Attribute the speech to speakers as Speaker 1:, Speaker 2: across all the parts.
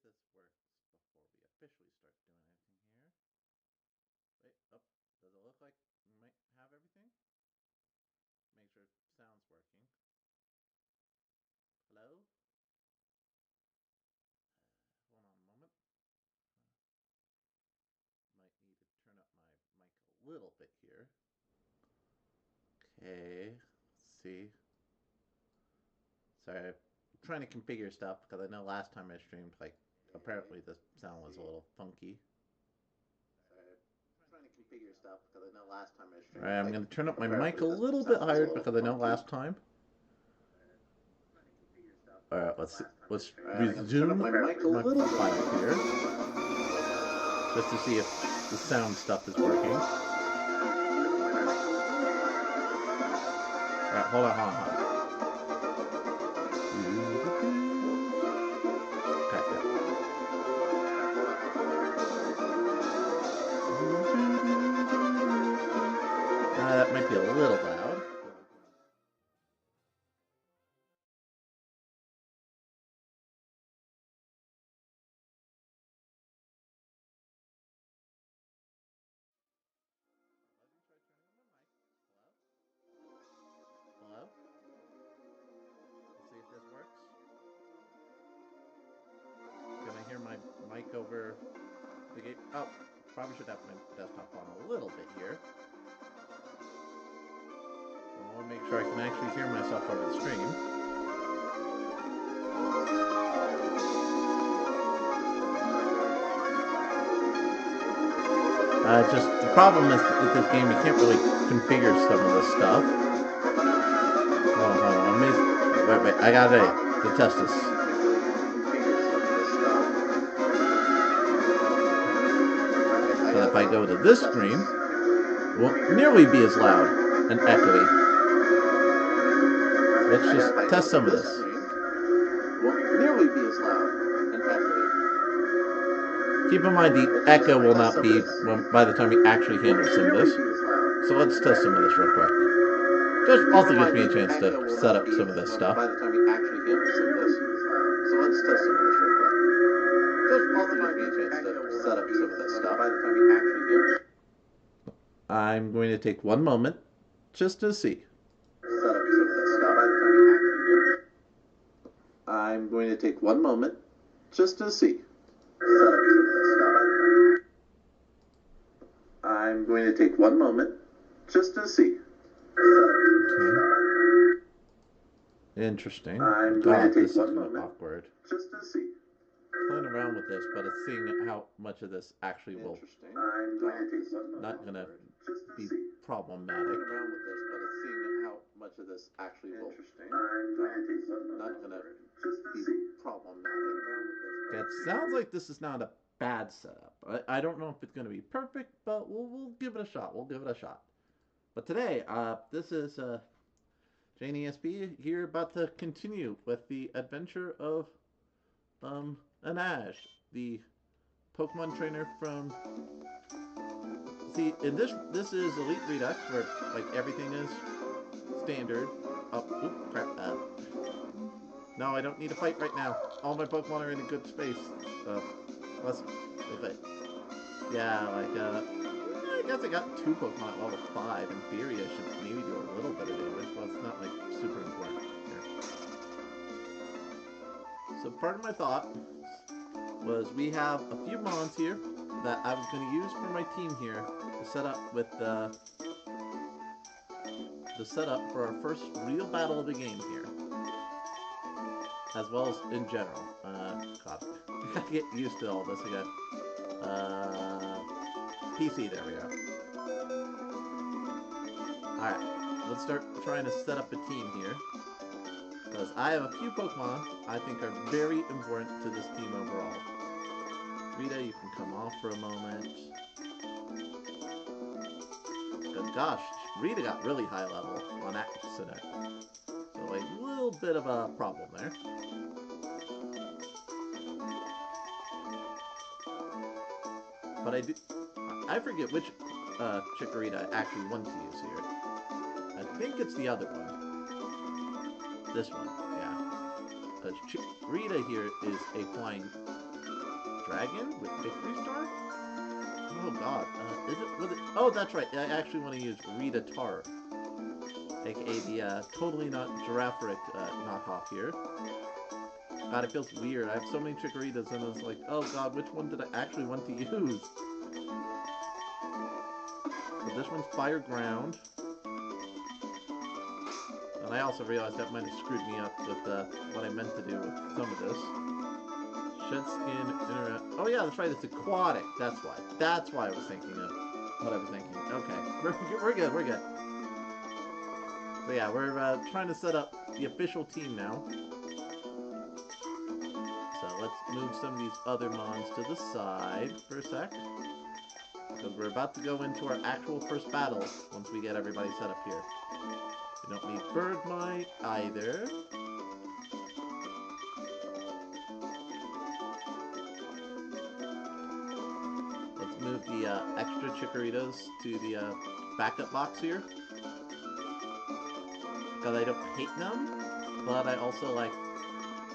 Speaker 1: this works before we officially start doing anything here. Wait, oh, does it look like we might have everything? Make sure sound's working. Hello? Hold on a moment. Might need to turn up my mic a little bit here. Okay, let's see. Sorry, I'm trying to configure stuff because I know last time I streamed, like, apparently the sound was a little funky. Alright, I'm going to turn up my mic a little bit higher because I know last time. Alright, let's resume my file here. Just to see if the sound stuff is working. Alright, hold on. That might be a little loud. Hello? Let's see if this works. Can I hear my mic over the gate? Oh, probably should have my desktop on a little bit here. I want to make sure I can actually hear myself over the stream. Just the problem is with this game, you can't really configure some of this stuff. Hold on. Wait, I gotta test this. So if I go to this screen, it won't nearly be as loud and echoey. Let's just test some of this. Keep in mind the echo will not be by the time we actually handle some of this. So let's test some of this real quick. Just also gives me a chance to set up some of this stuff. I'm going to take one moment just to see. I'm going to take one moment just to see. I'm going to take one moment just to see. Okay. Interesting. God, this is awkward. Just to see. Playing around with this, but it's seeing how much of this actually will not gonna be problematic. Playing around with this, but it's seeing how much of this actually will not gonna be problematic. It sounds like this is not a bad setup. I don't know if it's going to be perfect, but we'll give it a shot. But today, this is Jane ESP here, about to continue with the adventure of Anash, the Pokemon trainer from. See, in this is Elite Redux, where like everything is standard. Oh, oop, crap! No, I don't need to fight right now. All my Pokemon are in a good space. Yeah, like, I guess I got 2 Pokemon at level 5. In theory, I should maybe do a little bit of damage, but it's not, like, super important here. So part of my thought was we have a few mons here that I was going to use for my team here to set up with the setup for our first real battle of the game here. As well as in general. God, I gotta get used to all this again. PC, there we go. Alright, let's start trying to set up a team here. Because I have a few Pokemon I think are very important to this team overall. Rita, you can come off for a moment. Good gosh, Rita got really high level on accident. So a little bit of a problem there. But I forget which Chikorita I actually want to use here. I think it's the other one. This one, yeah. Because Chikorita here is a flying dragon with Victory Star? Oh god, was it? Oh, that's right. I actually want to use Rita Tar, aka the totally not Girafferic knockoff here. God, it feels weird. I have so many Chikorritas, and it's like, oh god, which one did I actually want to use? But this one's Fire Ground. And I also realized that might have screwed me up with what I meant to do with some of this. Shed Skin, oh yeah, that's right, it's aquatic. That's why. That's why I was thinking of what I was thinking. Okay, we're good, we're good. So yeah, we're trying to set up the official team now. So let's move some of these other mons to the side for a sec. Because we're about to go into our actual first battle once we get everybody set up here. We don't need Bird Mite either. Let's move the extra Chikorritas to the backup box here. Because I don't hate them, but I also like,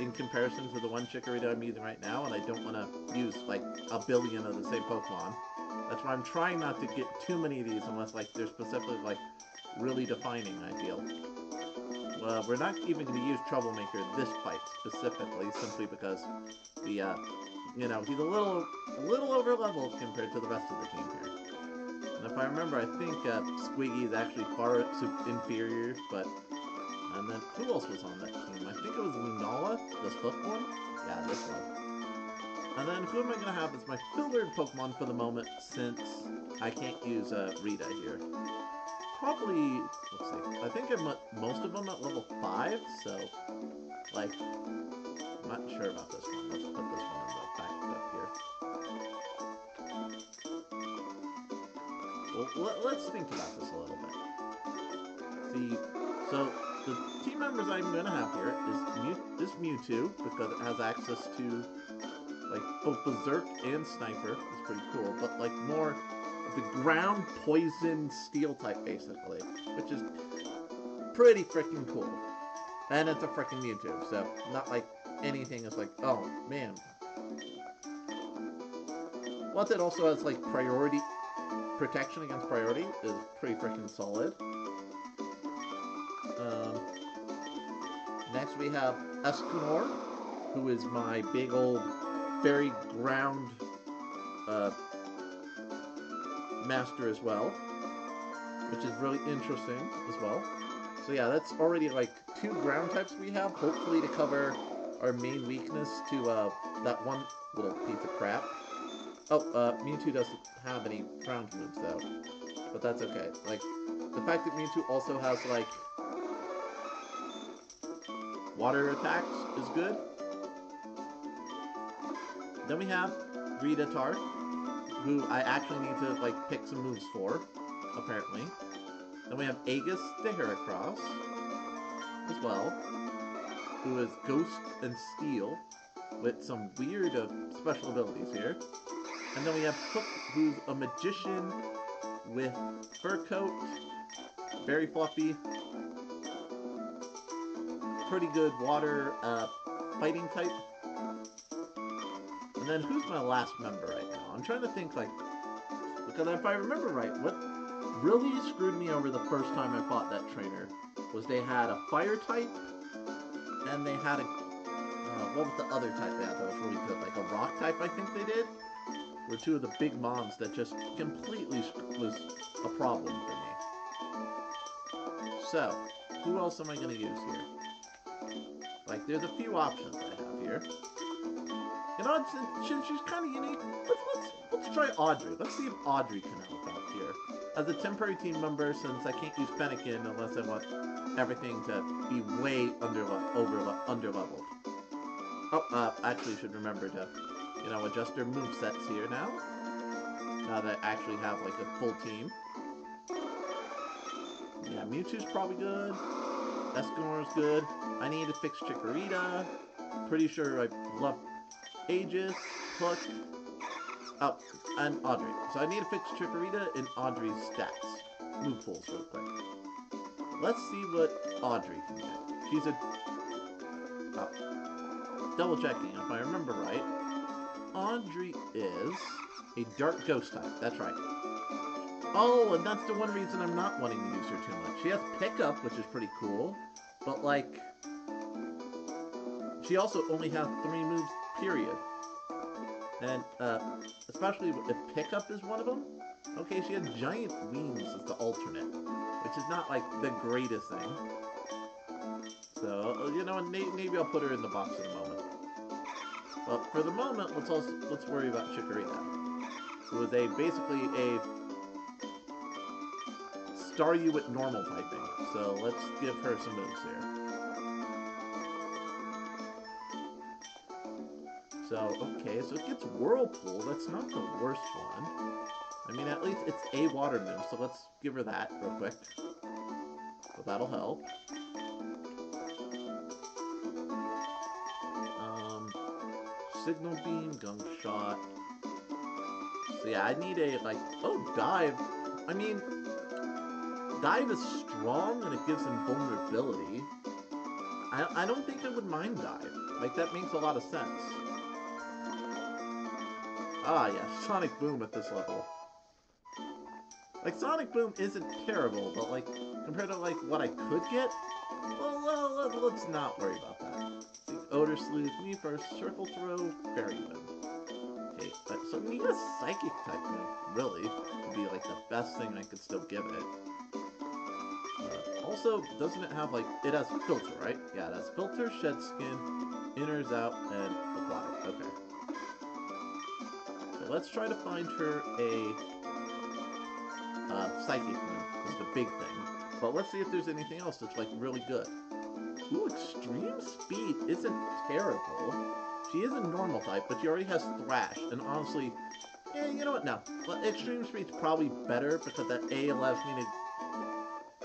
Speaker 1: in comparison to the one Chikorita I'm using right now, and I don't want to use like a billion of the same Pokemon. That's why I'm trying not to get too many of these unless like they're specifically like really defining, I feel. We're not even going to use Troublemaker this fight specifically, simply because the, you know, he's a little over leveled compared to the rest of the team here. And if I remember, I think Squiggy is actually far inferior, but... And then, who else was on that team? I think it was Lunala, this hook one? Yeah, this one. And then, who am I going to have as my filtered Pokemon for the moment, since I can't use Rita here? Probably, let's see, I think I'm most of them at level 5, so, like, I'm not sure about this one. Let's put this one in the back up here. Well, let's think about this a little bit. See, so, the team members I'm going to have here is this Mewtwo, because it has access to, like, both Berserk and Sniper. It's pretty cool, but, like, more the ground poison steel type, basically, which is pretty freaking cool. And it's a freaking Mewtwo, so not like anything is like, oh man. Plus, it also has like priority protection against priority is pretty freaking solid. Next, we have Escanor, who is my big old fairy ground master as well, which is really interesting as well. So yeah, that's already like 2 ground types we have, hopefully to cover our main weakness to that one little piece of crap. Oh, Mewtwo doesn't have any ground moves though, but that's okay. Like, the fact that Mewtwo also has like water attacks is good. Then we have Ritatar, who I actually need to, like, pick some moves for, apparently. Then we have Aegis the Heracross, as well, who is Ghost and Steel, with some weird special abilities here. And then we have Hook, who's a magician with fur coat, very fluffy, pretty good water fighting type. And then who's my last member right now? I'm trying to think, like, because if I remember right, what really screwed me over the first time I fought that trainer was they had a fire type, and they had a, what was the other type they had that was really good? Like a rock type, I think they did? Were 2 of the big mobs that just completely was a problem for me. So, who else am I going to use here? Like, there's a few options I have here. You know, since she's kind of unique, let's try Audrey. Let's see if Audrey can help out here. As a temporary team member, since I can't use Fennekin unless I want everything to be way under-leveled. Oh, actually should remember to, you know, adjust their movesets here now. Now that I actually have, like, a full team. Yeah, Mewtwo's probably good. Escanor's good. I need to fix Chikorita. Pretty sure I love Aegis, Hook, oh, and Audrey. So I need to fix Chikorita and Audrey's stats. Move pools real quick. Let's see what Audrey can get. She's a... Oh. Double checking, if I remember right, Audrey is a dark ghost type. That's right. Oh, and that's the one reason I'm not wanting to use her too much. She has pickup, which is pretty cool, but like, she also only has 3 moves, period. And especially if pickup is one of them. Okay, she had giant wings as the alternate, which is not like the greatest thing. So you know, maybe I'll put her in the box in a moment. But for the moment, let's worry about Chikorita, who is basically a Staryu with normal typing. So let's give her some moves here. So, okay, so it gets Whirlpool. That's not the worst one. I mean, at least it's a water move, so let's give her that real quick. So that'll help. Signal Beam, Gunk Shot. So yeah, I need a, like, oh, Dive. I mean, Dive is strong and it gives him vulnerability. I don't think I would mind Dive. Like, that makes a lot of sense. Ah, yeah, Sonic Boom at this level. Like, Sonic Boom isn't terrible, but, like, compared to, like, what I could get, well, let's not worry about that. See, Odor Sleuth, me first, Circle Throw, Fairy Wind. Okay, so need a Psychic type move, really, would be, like, the best thing I could still give it. Also, doesn't it have, like, it has Filter, right? Yeah, it has Filter, Shed Skin, Inners Out, and Aquatic. Okay. So let's try to find her a Psychic move, is the big thing. But let's see if there's anything else that's, like, really good. Ooh, Extreme Speed isn't terrible. She is a normal type, but she already has Thrash, and honestly, yeah, you know what, no. Well, Extreme Speed's probably better, because that A allows me to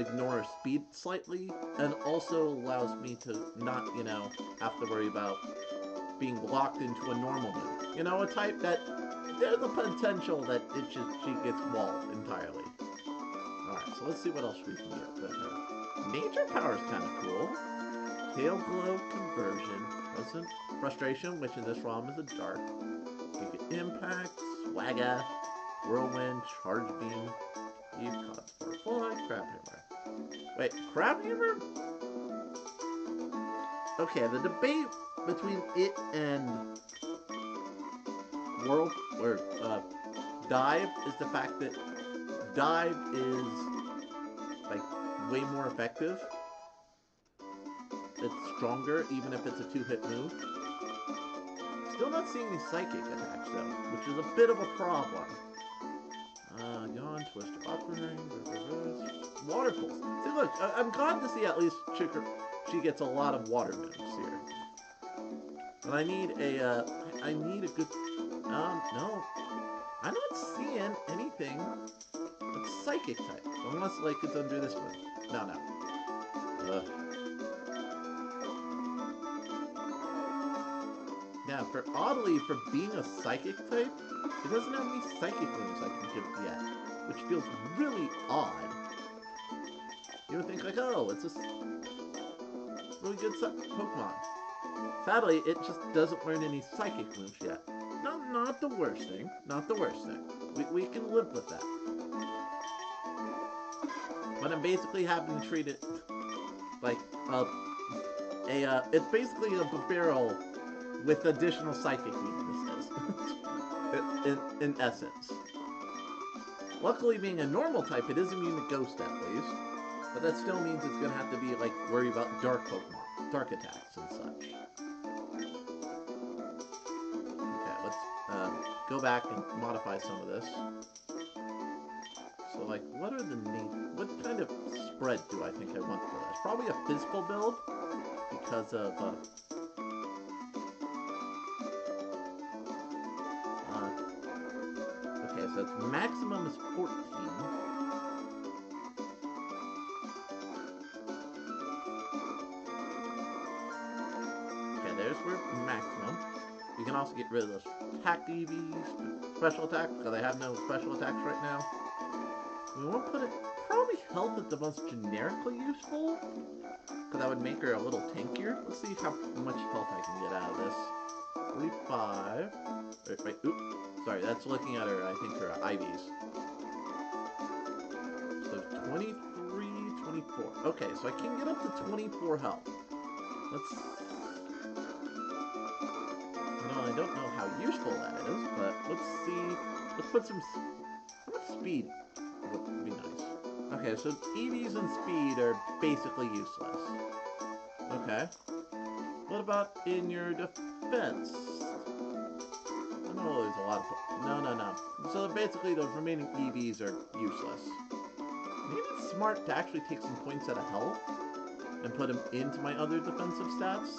Speaker 1: ignore her speed slightly, and also allows me to not, you know, have to worry about being locked into a normal move. You know, a type that there's a potential that she gets walled entirely. Alright, so let's see what else we can get with her. Nature Power is kind of cool. Tail Glow, Conversion, Present Frustration, which in this ROM is a dark. Giga Impact, Swagga, Whirlwind, Charge Beam, Eve Cause Butterfly, Crab Hammer. Wait, Crab Hammer? Okay, the debate between it and Dive is the fact that Dive is, like, way more effective. It's stronger, even if it's a 2-hit move. Still not seeing any Psychic attacks, though, which is a bit of a problem. Yawn, Twist, Aquamarine, Water Pulse. See, look, I'm glad to see at least she gets a lot of water moves here. But I need a good... no. I'm not seeing anything that's Psychic type. Unless, like, it's under this one. No. Yeah, oddly, for being a Psychic type, it doesn't have any Psychic moves I can give it yet. Which feels really odd. You would think, like, oh, it's a really good Pokemon. Sadly, it just doesn't learn any Psychic moves yet. No, not the worst thing. Not the worst thing. We can live with that. But I'm basically having to treat it like it's basically a barrel with additional Psychic weaknesses. in essence. Luckily, being a normal type, it is immune to Ghost at least. But that still means it's going to have to be, like, worry about dark Pokemon. Dark attacks and such. Okay, let's go back and modify some of this. So, like, what kind of spread do I think I want for this? Probably a physical build, because of, okay, so its maximum is 14. Okay, there's where maximum. You can also get rid of those attack EVs, special attack, because I have no special attacks right now. We won't put it... Probably health is the most generically useful, because that would make her a little tankier. Let's see how much health I can get out of this. 25. Wait, oops. Sorry, that's looking at her, I think, her IVs. So 23, 24. Okay, so I can get up to 24 health. Let's... I don't know how useful that is, but let's see. Let's put some... How much speed would be nice? Okay, so EVs and speed are basically useless. Okay. What about in your defense? I know there's a lot of... No. So basically the remaining EVs are useless. Maybe it's smart to actually take some points out of health and put them into my other defensive stats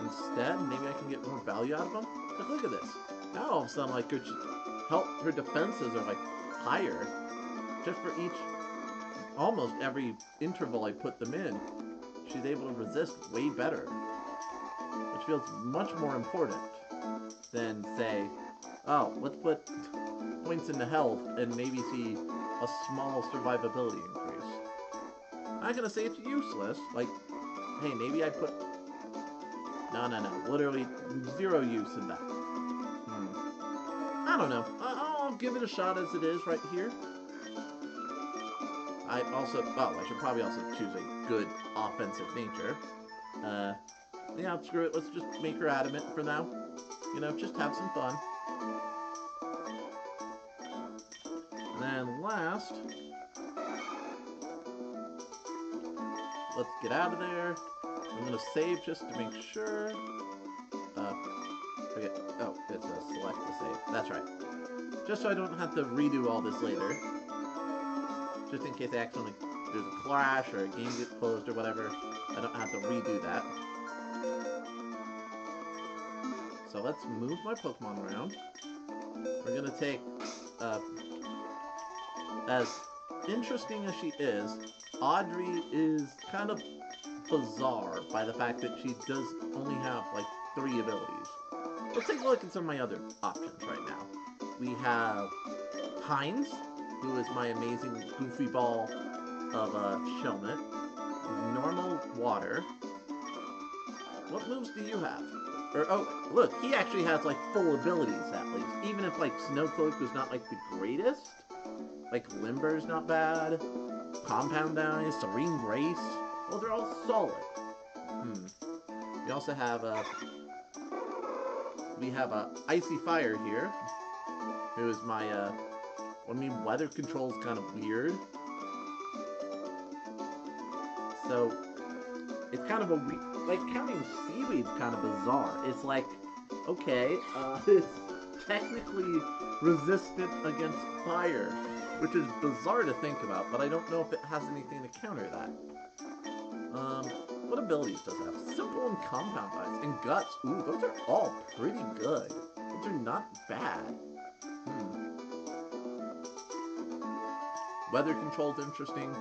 Speaker 1: instead. Maybe I can get more value out of them. But look at this. Now all of a sudden, like, her defenses are, like, higher. Just for each... Almost every interval I put them in, she's able to resist way better. Which feels much more important than, say, oh, let's put points into health and maybe see a small survivability increase. I'm not gonna say it's useless. Like, hey, maybe I put... No. Literally zero use in that. I don't know. I'll give it a shot as it is right here. I should probably also choose a good offensive nature. Yeah, screw it. Let's just make her adamant for now. You know, just have some fun. And then last, let's get out of there. I'm gonna save just to make sure. Forget. Oh, it's a select to save. That's right. Just so I don't have to redo all this later. Just in case I accidentally there's a clash or a game gets closed or whatever, I don't have to redo that. So let's move my Pokemon around. We're gonna take, as interesting as she is, Audrey is kind of bizarre by the fact that she does only have, like, 3 abilities. Let's take a look at some of my other options right now. We have Hines, who is my amazing goofy ball of Shelmet. Normal water. What moves do you have? Or, oh, look, he actually has, like, full abilities, at least. Even if, like, Snowcloak was not, like, the greatest. Like, Limber's not bad. Compound Eyes, Serene Grace. Well, they're all solid. We also have, we have, Icy Fire here. Who is my, weather control is kind of weird. So, it's kind of a like, counting seaweed's kind of bizarre. It's like, okay, it's technically resistant against fire, which is bizarre to think about, but I don't know if it has anything to counter that. What abilities does it have? Simple and Compound Eyes, and Guts. Ooh, those are all pretty good. Those are not bad. Weather control's interesting.